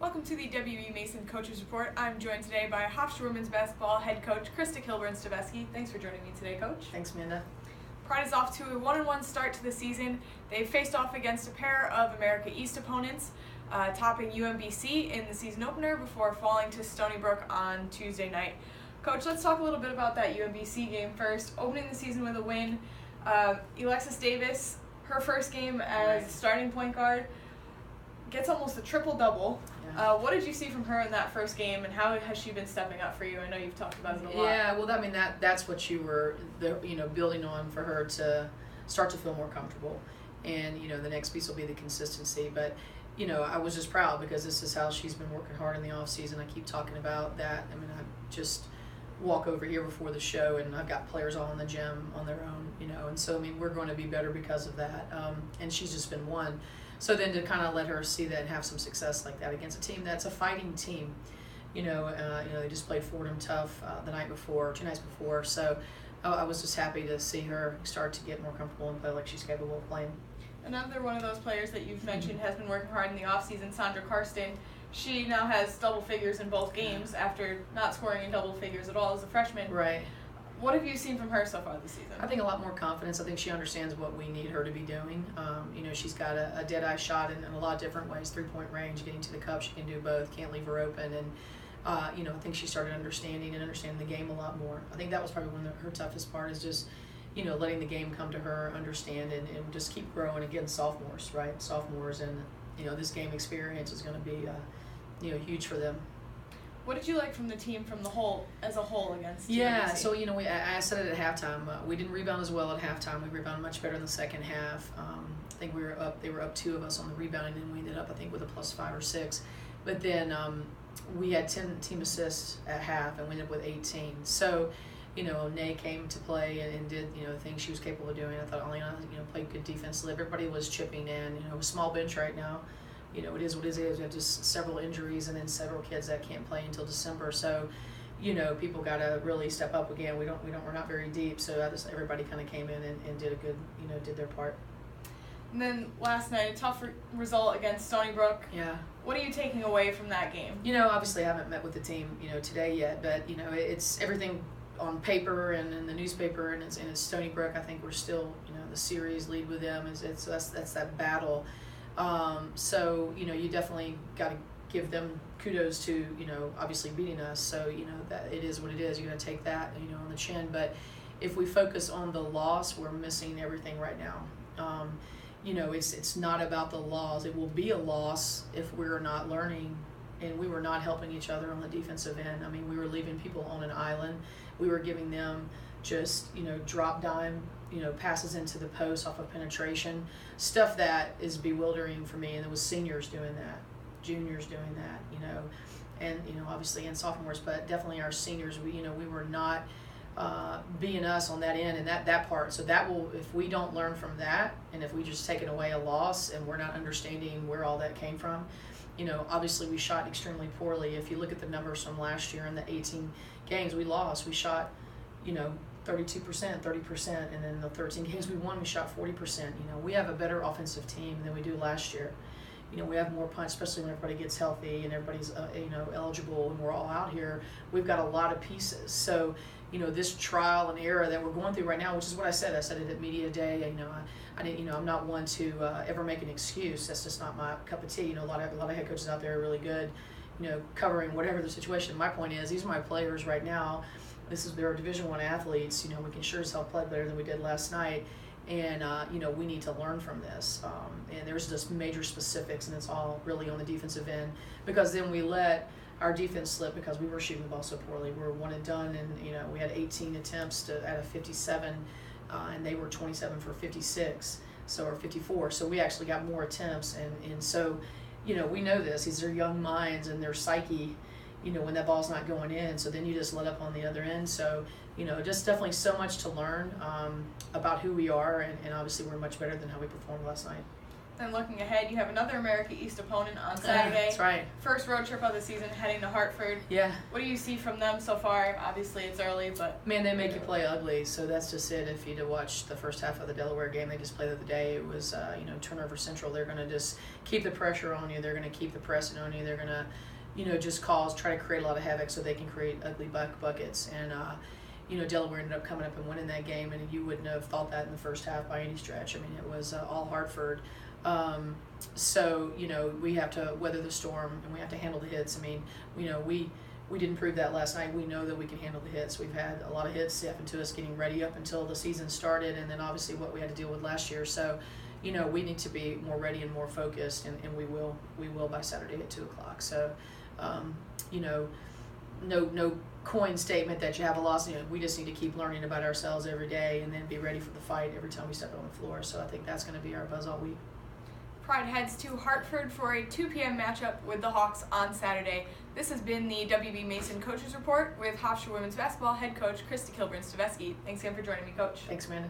Welcome to the WBB Mason Coaches Report. I'm joined today by Hofstra Women's Basketball head coach Krista-Kilburn-Steveskey. Thanks for joining me today, Coach. Thanks, Amanda. Pride is off to a 1-1 start to the season. They've faced off against a pair of America East opponents, topping UMBC in the season opener before falling to Stony Brook on Tuesday night. Coach, let's talk a little bit about that UMBC game first. Opening the season with a win, Alexis Davis, her first game as starting point guard, gets almost a triple-double. Yeah. What did you see from her in that first game, and how has she been stepping up for you? I know you've talked about it a lot. Yeah, well, I mean that's what you were, building on for her to start to feel more comfortable, and the next piece will be the consistency. But I was just proud because this is how she's been working hard in the off season. I keep talking about that. I mean, I just walk over here before the show, and I've got players all in the gym on their own, and so I mean we're going to be better because of that. And she's just been one. So then to kind of let her see that and have some success like that against a team that's a fighting team, they just played Fordham tough the night before, 2 nights before. So I was just happy to see her start to get more comfortable and play like she's capable of playing. Another one of those players that you've mentioned has been working hard in the offseason, Sandra Karsten. She now has double figures in both games after not scoring in double figures at all as a freshman. Right. What have you seen from her so far this season? I think a lot more confidence. I think she understands what we need her to be doing. She's got a dead-eye shot in a lot of different ways, three-point range, getting to the cup. She can do both, can't leave her open. And, I think she started understanding the game a lot more. I think that was probably one of her toughest part is just, letting the game come to her, understand, and just keep growing. Again, sophomores, right? Sophomores, and, this game experience is going to be, huge for them. What did you like from the team as a whole against Yeah, UMBC? so I said it at halftime. We didn't rebound as well at halftime. We rebounded much better in the second half. I think they were up 2 of us on the rebounding, and we ended up, I think, with a +5 or 6. But then we had 10 team assists at half, and we ended up with 18. So, Nay came to play and did, the things she was capable of doing. I thought Alina, played good defense. Everybody was chipping in. A small bench right now. It is what it is. We have just several injuries and then several kids that can't play until December. So, people got to really step up again. We're not very deep. So everybody kind of came in and did a good, did their part. And then last night, a tough result against Stony Brook. Yeah. What are you taking away from that game? Obviously I haven't met with the team, today yet, but it's everything on paper and in the newspaper, and it's Stony Brook. I think we're still, the series lead with them. That's that battle. So, you definitely got to give them kudos to, obviously beating us. So, that it is what it is. You're going to take that, on the chin. But if we focus on the loss, we're missing everything right now. It's not about the loss. It will be a loss if we're not learning and we were not helping each other on the defensive end. I mean, we were leaving people on an island. We were giving them just, drop dime, passes into the post off of penetration, stuff that is bewildering for me. And there was seniors doing that, juniors doing that, and, obviously and sophomores, but definitely our seniors, we were not being us on that end and that part. So that will, if we don't learn from that, and if we just taken away a loss and we're not understanding where all that came from, obviously we shot extremely poorly. If you look at the numbers from last year in the 18 games we lost, we shot, 32%, 30%, and then the 13 games we won, we shot 40%. We have a better offensive team than we do last year. We have more punch, especially when everybody gets healthy and everybody's, eligible, and we're all out here. We've got a lot of pieces. So, this trial and error that we're going through right now, which is what I said it at media day. I didn't, I'm not one to ever make an excuse. That's just not my cup of tea. A lot of head coaches out there are really good, covering whatever the situation. My point is, these are my players right now. They're Division I athletes. We can sure as hell play better than we did last night, and we need to learn from this. And there's just major specifics, and it's all really on the defensive end, because then we let our defense slip because we were shooting the ball so poorly. We were one and done, and we had 18 attempts out of 57, and they were 27 for 56, or 54. So we actually got more attempts, and so we know this. These are young minds and their psyche. When that ball's not going in, so then you just let up on the other end. So, just definitely so much to learn about who we are, and obviously we're much better than how we performed last night. Then looking ahead, you have another America East opponent on Saturday. That's right. First road trip of the season, heading to Hartford. Yeah. What do you see from them so far? Obviously, it's early, but... Man, they make you play ugly, so that's just it. If you'd have watched the first half of the Delaware game they just played the other day, it was, turnover central. They're going to just keep the pressure on you. They're going to keep the pressing on you. They're going to, just try to create a lot of havoc so they can create ugly buckets. And, Delaware ended up coming up and winning that game, and you wouldn't have thought that in the first half by any stretch. I mean, it was all Hartford. So, we have to weather the storm, and we have to handle the hits. I mean, we didn't prove that last night. We know that we can handle the hits. We've had a lot of hits happened to us getting ready up until the season started, and then obviously what we had to deal with last year. So, we need to be more ready and more focused, and we will by Saturday at 2 o'clock. So, no coin statement that you have a loss. We just need to keep learning about ourselves every day, and then be ready for the fight every time we step on the floor. So I think that's going to be our buzz all week. Pride heads to Hartford for a 2 p.m. matchup with the Hawks on Saturday. This has been the WB Mason Coaches Report with Hofstra Women's Basketball head coach Krista-Kilburn-Steveskey. Thanks again for joining me, Coach. Thanks, Amanda.